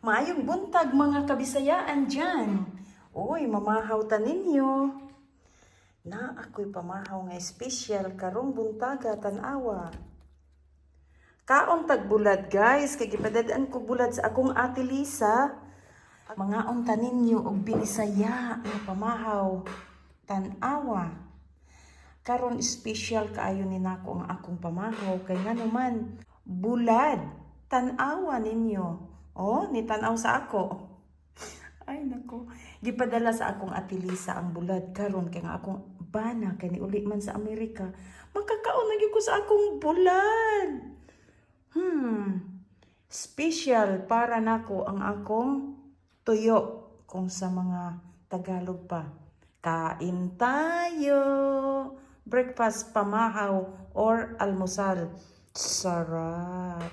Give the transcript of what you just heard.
Maayong buntag mga kabisayaan dyan. Uy, mamahaw ta ninyo. Na ako'y pamahaw nga espesyal karong buntaga tanawa. Kaon tag bulad guys, kay gipadadaan ko bulad sa akong ate Lisa. Mga unta ninyo og binisaya nga pamahaw tanawa. Karon espesyal kaayo ni nako ang akong pamahaw kay nganuman bulad tanawa ninyo. Oh, nitanaw sa ako. Ay nako, gipadala sa akong ate Lisa ang bulad karon kay nga akong bana kay niuli man sa Amerika. Makakaon na gyud ko sa akong bulad. Special para nako ang akong tuyo kung sa mga Tagalog pa. Kain tayo. Breakfast, pamahaw or almusal. Sarap.